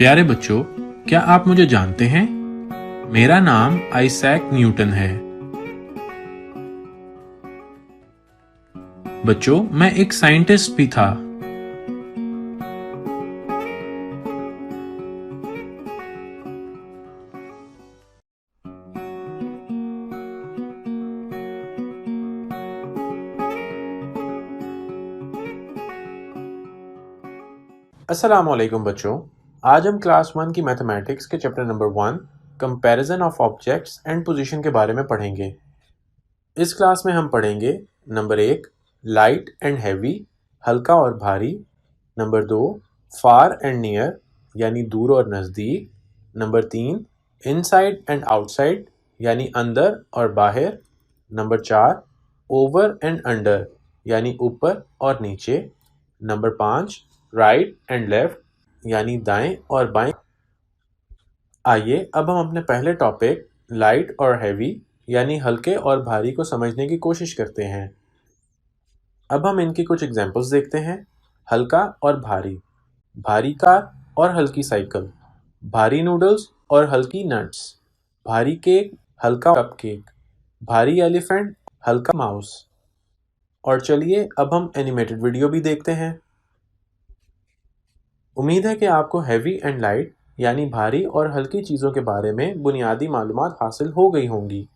प्यारे बच्चों, क्या आप मुझे जानते हैं? मेरा नाम आइजैक न्यूटन है। बच्चों, मैं एक साइंटिस्ट भी था। अस्सलाम वालेकुम बच्चों, आज हम क्लास 1 की मैथमेटिक्स के chapter number 1 comparison of objects and position के बारे में पढ़ेंगे। इस क्लास में हम पढ़ेंगे नंबर 1 लाइट एंड हैवी, हल्का और भारी। नंबर 2 फार एंड नियर, यानी दूर और नज़दीक। नंबर 3 इनसाइड एंड आउटसाइड, यानी अंदर और बाहर। नंबर 4 ओवर एंड अंडर, यानी ऊपर और नीचे। नंबर 5 राइट एंड लेफ्ट, यानी दाएं और बाएं। आइए अब हम अपने पहले टॉपिक लाइट और हैवी, यानी हल्के और भारी को समझने की कोशिश करते हैं। अब हम इनकी कुछ एग्जांपल्स देखते हैं। हल्का और भारी, भारी कार और हल्की साइकिल, भारी नूडल्स और हल्की नट्स, भारी केक, हल्का कप केक, भारी एलिफेंट, हल्का माउस। और चलिए अब हम एनिमेटेड वीडियो भी देखते हैं। उम्मीद है कि आपको हैवी एंड लाइट यानी भारी और हल्की चीज़ों के बारे में बुनियादी मालूमात हासिल हो गई होंगी।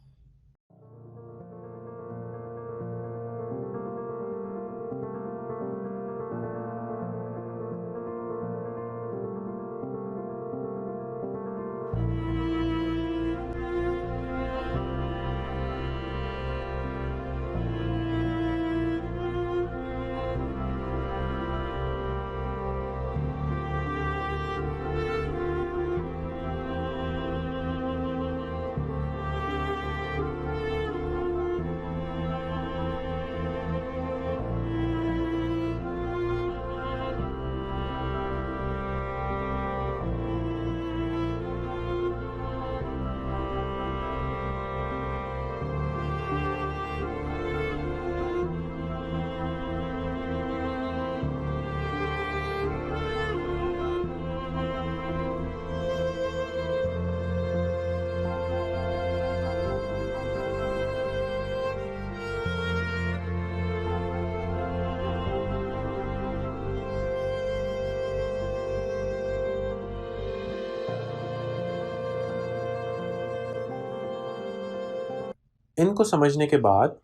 इनको समझने के बाद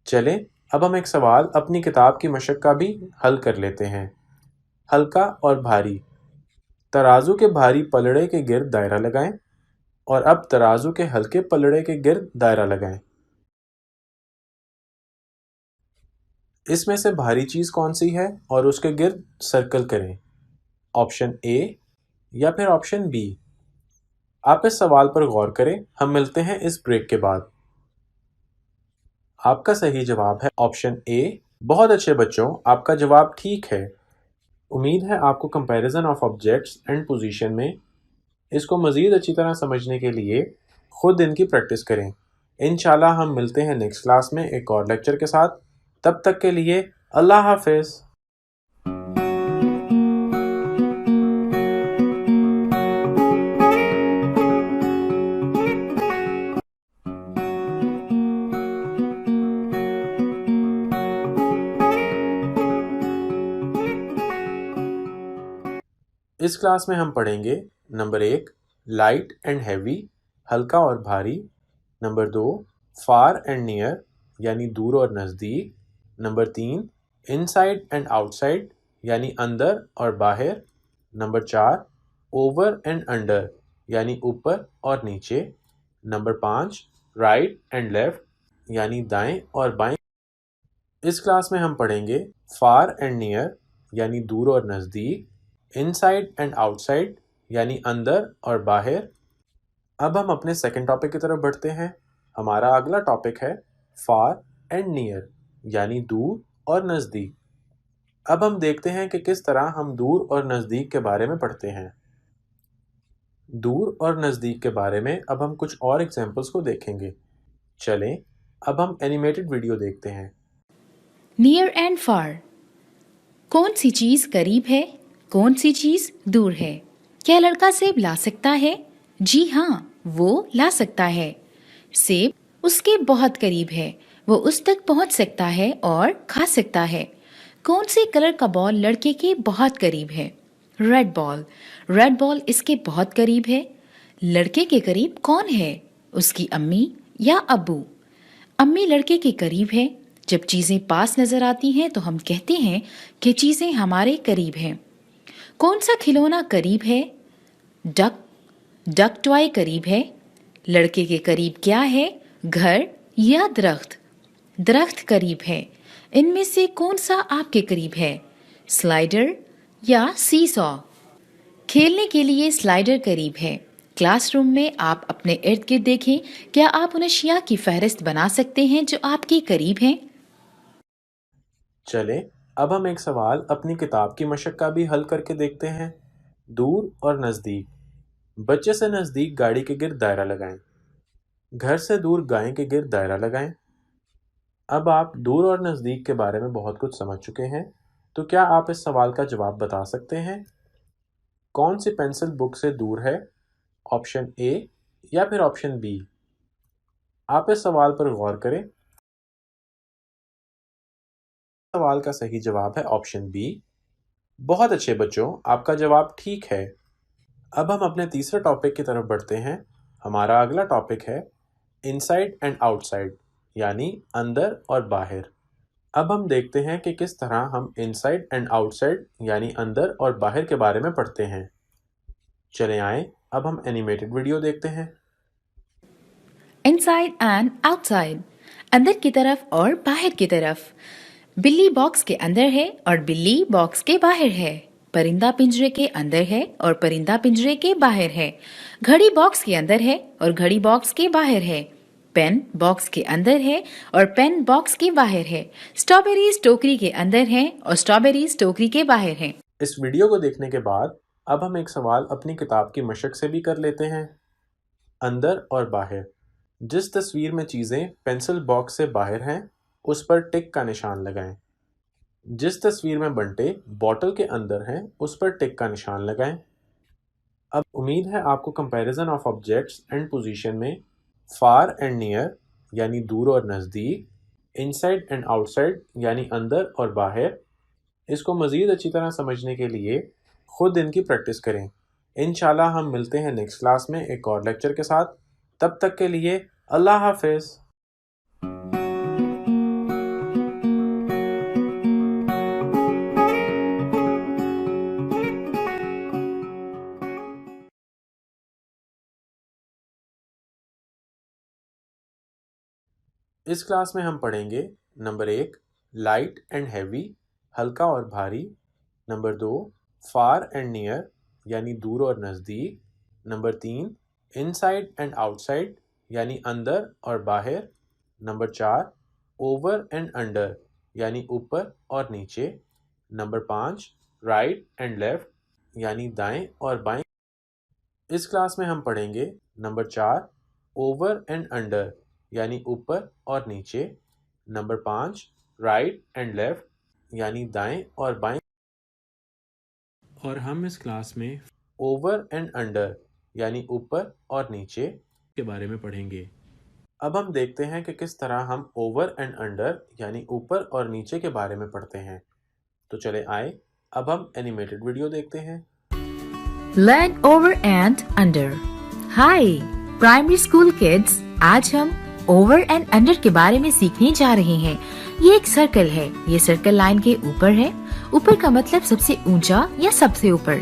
चलें अब हम एक सवाल अपनी किताब की मशक का भी हल कर लेते हैं। हल्का और भारी, तराजू के भारी पलड़े के गिर्द दायरा लगाएं और अब तराजू के हल्के पलड़े के गिर्द दायरा लगाएं। इसमें से भारी चीज़ कौन सी है और उसके गिर्द सर्कल करें, ऑप्शन ए या फिर ऑप्शन बी। आप इस सवाल पर गौर करें। हम मिलते हैं इस ब्रेक के बाद। आपका सही जवाब है ऑप्शन ए। बहुत अच्छे बच्चों, आपका जवाब ठीक है। उम्मीद है आपको comparison of objects and position में इसको मज़ीद अच्छी तरह समझने के लिए खुद इनकी प्रैक्टिस करें। इंशाल्लाह हम मिलते हैं नेक्स्ट क्लास में एक और लेक्चर के साथ। तब तक के लिए अल्लाह हाफिज़। इस क्लास में हम पढ़ेंगे नंबर 1 लाइट एंड हैवी, हल्का और भारी। नंबर 2 फार एंड नियर, यानी दूर और नज़दीक। नंबर 3 इनसाइड एंड आउटसाइड, यानी अंदर और बाहर। नंबर 4 ओवर एंड अंडर, यानी ऊपर और नीचे। नंबर 5 राइट एंड लेफ्ट, यानी दाएं और बाएं। इस क्लास में हम पढ़ेंगे फार एंड नियर, यानी दूर और नज़दीक। इनसाइड एंड आउटसाइड, यानी अंदर और बाहर। अब हम अपने सेकंड टॉपिक की तरफ बढ़ते हैं। हमारा अगला टॉपिक है फार एंड नियर, यानी दूर और नज़दीक। अब हम देखते हैं कि किस तरह हम दूर और नज़दीक के बारे में पढ़ते हैं। दूर और नज़दीक के बारे में अब हम कुछ और एग्जाम्पल्स को देखेंगे। चलें अब हम एनिमेटेड वीडियो देखते हैं। नियर एंड फार, कौन सी चीज़ करीब है, कौन सी चीज़ दूर है। क्या लड़का सेब ला सकता है? जी हाँ, वो ला सकता है। सेब उसके बहुत करीब है, वो उस तक पहुंच सकता है और खा सकता है। कौन से कलर का बॉल लड़के के बहुत करीब है? Red ball. रेड बॉल इसके बहुत करीब है। लड़के के करीब कौन है? उसकी अम्मी या अब्बू? अम्मी लड़के के करीब है। जब चीजें पास नजर आती हैं तो हम कहते हैं कि चीजें हमारे करीब हैं। कौन सा खिलौना करीब है? डक टॉय करीब है। लड़के के करीब क्या है? घर या दरख्त? दरख्त करीब है। इनमें से कौन सा आपके करीब है? स्लाइडर या सीसॉ? खेलने के लिए स्लाइडर करीब है। क्लासरूम में आप अपने इर्द गिर्द देखें, क्या आप उन अशिया की फहरिस्त बना सकते हैं जो आपके करीब हैं? चले अब हम एक सवाल अपनी किताब की मशक का भी हल करके देखते हैं। दूर और नज़दीक। बच्चे से नज़दीक गाड़ी के गिर्द दायरा लगाएं। घर से दूर गाय के गिर्द दायरा लगाएं। अब आप दूर और नज़दीक के बारे में बहुत कुछ समझ चुके हैं, तो क्या आप इस सवाल का जवाब बता सकते हैं? कौन सी पेंसिल बुक से दूर है? ऑप्शन ए या फिर ऑप्शन बी? आप इस सवाल पर गौर करें। सवाल का सही जवाब है ऑप्शन बी। बहुत अच्छे बच्चों, आपका जवाब ठीक है। अब हम अपने तीसरे टॉपिक की तरफ बढ़ते हैं। हमारा अगला टॉपिक है इनसाइड एंड आउटसाइड, यानी अंदर और बाहर। अब हम देखते हैं कि किस तरह हम इनसाइड एंड आउटसाइड यानी अंदर और बाहर के बारे में पढ़ते हैं। चले आए अब हम एनिमेटेड वीडियो देखते हैं। इनसाइड एंड आउटसाइड, अंदर की तरफ और बाहर की तरफ। बिल्ली बॉक्स के अंदर है और बिल्ली बॉक्स के बाहर है। परिंदा पिंजरे के अंदर है और परिंदा पिंजरे के बाहर है। घड़ी बॉक्स के अंदर है और घड़ी बॉक्स के बाहर है। पेन बॉक्स के अंदर है और पेन बॉक्स के बाहर है। स्ट्रॉबेरीज टोकरी के अंदर है और स्ट्रॉबेरीज टोकरी के बाहर है। इस वीडियो को देखने के बाद अब हम एक सवाल अपनी किताब की मशक से भी कर लेते हैं। अंदर और बाहर। जिस तस्वीर में चीज़ें पेंसिल बॉक्स से बाहर हैं, उस पर टिक का निशान लगाएं। जिस तस्वीर में बंटे बॉटल के अंदर हैं, उस पर टिक का निशान लगाएं। अब उम्मीद है आपको comparison of objects and position में फार एंड नियर यानी दूर और नज़दीक, इनसाइड एंड आउटसाइड यानी अंदर और बाहर, इसको मज़ीद अच्छी तरह समझने के लिए खुद इनकी प्रैक्टिस करें। इंशाल्लाह हम मिलते हैं नेक्स्ट क्लास में एक और लेक्चर के साथ। तब तक के लिए अल्लाह हाफिज़। इस क्लास में हम पढ़ेंगे नंबर 1 लाइट एंड हैवी, हल्का और भारी। नंबर 2 फार एंड नियर यानी दूर और नज़दीक। नंबर 3 इनसाइड एंड आउटसाइड यानी अंदर और बाहर। नंबर 4 ओवर एंड अंडर यानी ऊपर और नीचे। नंबर 5 राइट एंड लेफ्ट यानी दाएं और बाएं। इस क्लास में हम पढ़ेंगे नंबर 4 ओवर एंड अंडर यानी ऊपर और नीचे। नंबर 5 राइट एंड लेफ्ट यानी दाएं और बाएं। और हम इस क्लास में ओवर एंड अंडर यानी ऊपर और नीचे के बारे में पढ़ेंगे। अब हम देखते हैं कि किस तरह हम ओवर एंड अंडर यानी ऊपर और नीचे के बारे में पढ़ते हैं। तो चले आए अब हम एनिमेटेड वीडियो देखते हैं। Learn over and under. Hi, primary school kids. आज हम over and under के बारे में सीखने जा रहे हैं। ये एक सर्कल है। ये सर्कल लाइन के ऊपर है। ऊपर का मतलब सबसे ऊंचा या सबसे ऊपर।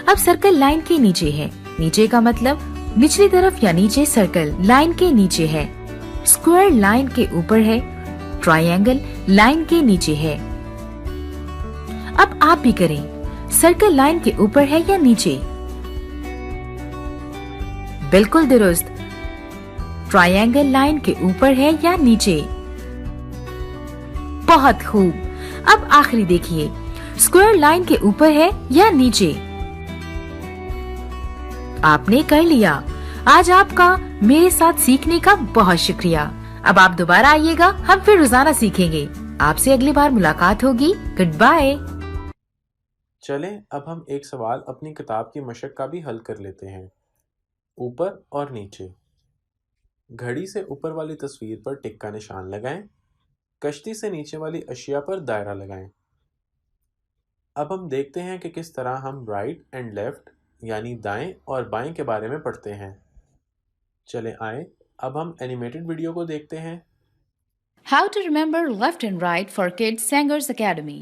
अब सर्कल लाइन के नीचे है। नीचे का मतलब निचली तरफ या नीचे सर्कल लाइन के नीचे है। स्क्वायर लाइन के ऊपर है। ट्रायंगल लाइन के नीचे है। अब आप भी करें। सर्कल लाइन के ऊपर है या नीचे? बिल्कुल दुरुस्त। ट्रायंगल लाइन के ऊपर है या नीचे? बहुत खूब। अब आखिरी देखिए, स्क्वायर लाइन के ऊपर है या नीचे? आपने कर लिया। आज आपका मेरे साथ सीखने का बहुत शुक्रिया। अब आप दोबारा आइएगा, हम फिर रोजाना सीखेंगे। आपसे अगली बार मुलाकात होगी। Good bye. چلیں اب ہم ایک سوال اپنی کتاب کی مشق کا بھی حل کر لیتے ہیں۔ اوپر اور نیچے۔ گھڑی سے اوپر والی تصویر پر ٹک کا نشان لگائیں۔ کشتی سے نیچے والی اشیاء پر دائرہ لگائیں۔ اب ہم دیکھتے ہیں کہ کس طرح ہم رائٹ اینڈ لیفٹ یعنی دائیں اور بائیں کے بارے میں پڑھتے ہیں۔ چلیں آئیں اب ہم اینیمیٹڈ ویڈیو کو دیکھتے ہیں۔ How to remember left and right for kids Sanger's Academy.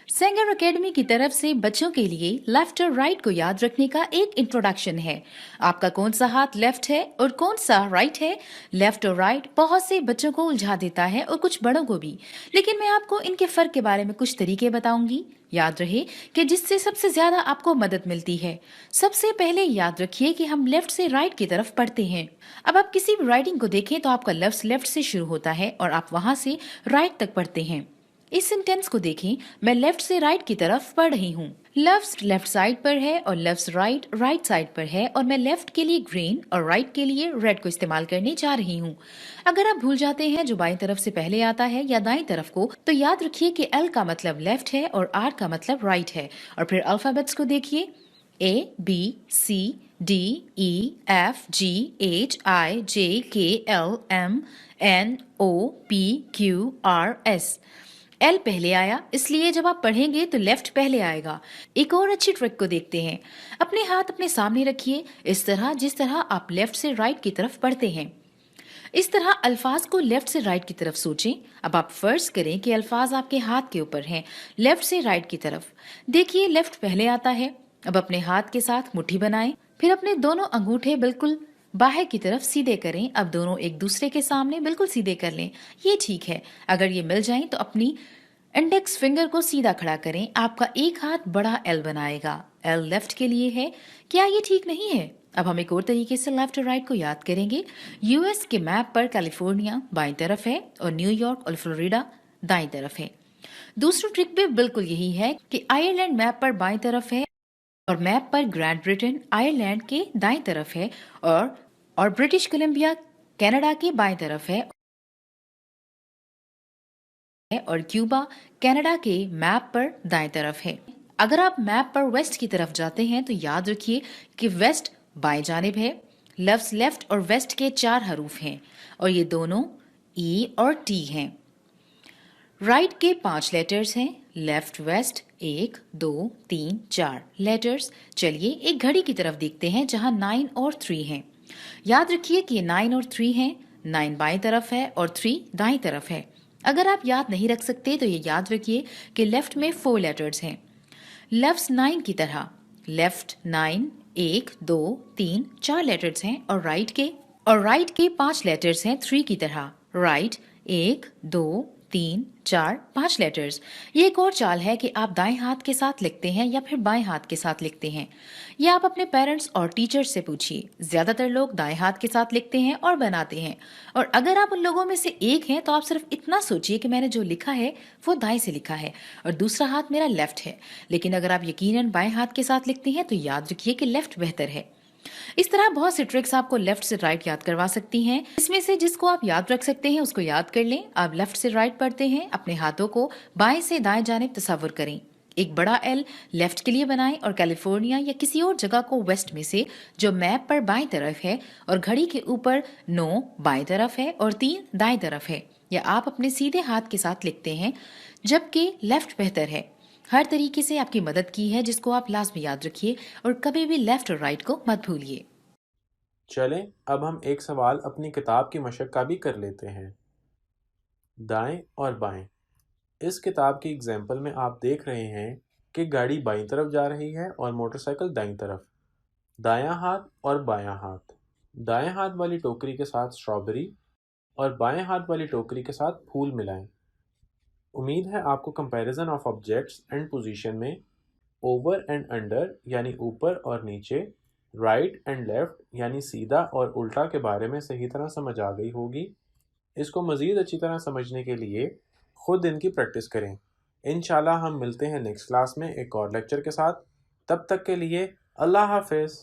Sanger academy کی طرف سے بچوں کے لیے لیفٹ اور رائٹ کو یاد رکھنے کا ایک انٹروڈکشن ہے۔ آپ کا کون سا ہاتھ لیفٹ ہے اور کون سا رائٹ ہے؟ لیفٹ اور رائٹ بہت سے بچوں کو الجھا دیتا ہے اور کچھ بڑوں کو بھی، لیکن میں آپ کو ان کے فرق کے بارے میں کچھ طریقے بتاؤں گی۔ یاد رہے کہ جس سے سب سے زیادہ آپ کو مدد ملتی ہے۔ سب سے پہلے یاد رکھیے کہ ہم لیفٹ سے رائٹ کی طرف پڑھتے ہیں۔ اب آپ کسی بھی رائٹنگ کو دیکھیں تو آپ کا لفظ لیفٹ سے شروع ہوتا ہے اور آپ وہاں سے رائٹ تک پڑھتے ہیں۔ اس سینٹینس کو دیکھیں، میں لیفٹ سے رائٹ کی طرف پڑھ رہی ہوں۔ لفظ لیفٹ سائڈ پر ہے اور لفظ رائٹ رائٹ سائڈ پر ہے، اور میں لیفٹ کے لیے گرین اور رائٹ کے لیے ریڈ کو استعمال کرنے جا رہی ہوں۔ اگر آپ بھول جاتے ہیں جو بائیں طرف سے پہلے آتا ہے یا دائیں طرف کو، تو یاد رکھیے کہ ایل کا مطلب لیفٹ ہے اور آر کا مطلب رائٹ ہے۔ اور پھر الفابیٹس کو دیکھیے، A B C D E F G H I J K L M N O P Q R S۔ L پہلے آیا، اس لیے جب آپ پڑھیں گے تو لیفٹ پہلے آئے گا۔ ایک اور اچھی ٹرک کو دیکھتے ہیں۔ اپنے ہاتھ اپنے سامنے رکھیے، اس طرح جس طرح آپ لیفٹ سے رائٹ کی طرف پڑھتے ہیں۔ اس طرح الفاظ کو لیفٹ سے رائٹ کی طرف سوچیں۔ اب آپ فرض کریں کہ الفاظ آپ کے ہاتھ کے اوپر ہیں، لیفٹ سے رائٹ کی طرف۔ دیکھیے لیفٹ پہلے آتا ہے۔ اب اپنے ہاتھ کے ساتھ مٹھی بنائیں، پھر اپنے دونوں انگوٹھے بالکل باہر کی طرف سیدھے کریں۔ اب دونوں ایک دوسرے کے سامنے بالکل سیدھے کر لیں۔ یہ ٹھیک ہے۔ اگر یہ مل جائیں تو اپنی انڈیکس فنگر کو سیدھا کھڑا کریں۔ آپ کا ایک ہاتھ بڑا ایل بنائے گا۔ ایل لیفٹ کے لیے ہے۔ کیا یہ ٹھیک نہیں ہے؟ اب ہم ایک اور طریقے سے لیفٹ اور رائٹ کو یاد کریں گے۔ یو ایس کے میپ پر کیلیفورنیا بائیں طرف ہے اور نیو یارک اور فلوریڈا دائیں طرف ہے۔ دوسری ٹرک بھی بالکل یہی ہے کہ آئرلینڈ میپ پر بائیں طرف ہے اور میپ پر گرینڈ برٹن آئرلینڈ کے دائیں طرف ہے اور برٹش کولمبیا کینیڈا کے بائیں طرف ہے اور کیوبا کینیڈا کے میپ پر دائیں طرف ہے۔ اگر آپ میپ پر ویسٹ کی طرف جاتے ہیں تو یاد رکھیے کہ ویسٹ بائیں جانب ہے۔ لفظ لیفٹ اور ویسٹ کے 4 حروف ہیں اور یہ دونوں ای اور ٹی ہیں۔ رائٹ کے 5 لیٹرز ہیں، لیفٹ ویسٹ 1 2 3 4 لیٹرز۔ چلیے ایک گھڑی کی طرف دیکھتے ہیں جہاں 9 اور 3 ہیں۔ یاد رکھیے کہ یہ 9 اور 3 ہیں، 9 بائیں طرف ہے اور 3 دائیں طرف ہے۔ اگر آپ یاد نہیں رکھ سکتے تو یہ یاد رکھیے کہ لیفٹ میں 4 لیٹرز ہیں۔ لفظ 9 کی طرح لیفٹ 9 1 2 3 4 لیٹرز ہیں اور رائٹ کے 5 لیٹرز ہیں 3 کی طرح۔ Right 1 2 3 4 5 letters. یہ ایک اور چال ہے کہ آپ دائیں ہاتھ کے ساتھ لکھتے ہیں یا پھر بائیں ہاتھ کے ساتھ لکھتے ہیں۔ یہ آپ اپنے پیرنٹس اور ٹیچرز سے پوچھیے۔ زیادہ تر لوگ دائیں ہاتھ کے ساتھ لکھتے ہیں اور بناتے ہیں، اور اگر آپ ان لوگوں میں سے ایک ہیں تو آپ صرف اتنا سوچیے کہ میں نے جو لکھا ہے وہ دائیں سے لکھا ہے اور دوسرا ہاتھ میرا لیفٹ ہے۔ لیکن اگر آپ یقیناً بائیں ہاتھ کے ساتھ لکھتے ہیں تو یاد رکھیے کہ لیفٹ بہتر ہے۔ اس طرح بہت سی ٹرکس آپ کو لیفٹ سے رائٹ یاد کروا سکتی ہیں۔ اس میں سے جس کو آپ یاد رکھ سکتے ہیں اس کو یاد کر لیں۔ آپ لیفٹ سے رائٹ پڑھتے ہیں، اپنے ہاتھوں کو بائیں سے دائیں جانب تصور کریں۔ ایک بڑا ایل لیفٹ کے لیے بنائیں اور کیلیفورنیا یا کسی اور جگہ کو ویسٹ میں سے جو میپ پر بائیں طرف ہے اور گھڑی کے اوپر 9 بائیں طرف ہے اور 3 دائیں طرف ہے، یا آپ اپنے سیدھے ہاتھ کے ساتھ لکھتے ہیں، جبکہ لیفٹ بہتر ہے۔ ہر طریقے سے آپ کی مدد کی ہے جس کو آپ لازمی یاد رکھیے اور کبھی بھی لیفٹ اور رائٹ کو مت بھولیے۔ چلیں اب ہم ایک سوال اپنی کتاب کی مشق کا بھی کر لیتے ہیں۔ دائیں اور بائیں۔ اس کتاب کی اگزامپل میں آپ دیکھ رہے ہیں کہ گاڑی بائیں طرف جا رہی ہے اور موٹر سائیکل دائیں طرف۔ دایاں ہاتھ اور بایاں ہاتھ۔ دائیں ہاتھ والی ٹوکری کے ساتھ اسٹرابیری اور بائیں ہاتھ والی ٹوکری کے ساتھ پھول ملائیں۔ امید ہے آپ کو comparison of objects and position میں اوور اینڈ انڈر یعنی اوپر اور نیچے، رائٹ اینڈ لیفٹ یعنی سیدھا اور الٹا کے بارے میں صحیح طرح سمجھ آ گئی ہوگی۔ اس کو مزید اچھی طرح سمجھنے کے لیے خود ان کی پریکٹس کریں۔ انشاءاللہ ہم ملتے ہیں نیکسٹ کلاس میں ایک اور لیکچر کے ساتھ۔ تب تک کے لیے اللہ حافظ۔